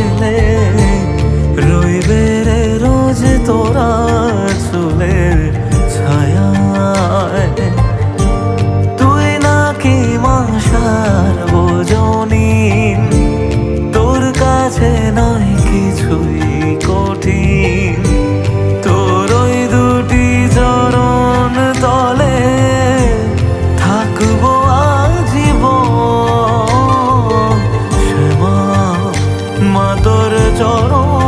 দিলে রইবে রে রোজ তোরা চুলের ছায়ায়। তুই নাকি মাসার বোঝনিন, তোর কাছে নয় কিছুই কঠিন। তোর ওই দুটি চরণ তলে থাকবো আজীবন। শ্যামা মা তোর চরণ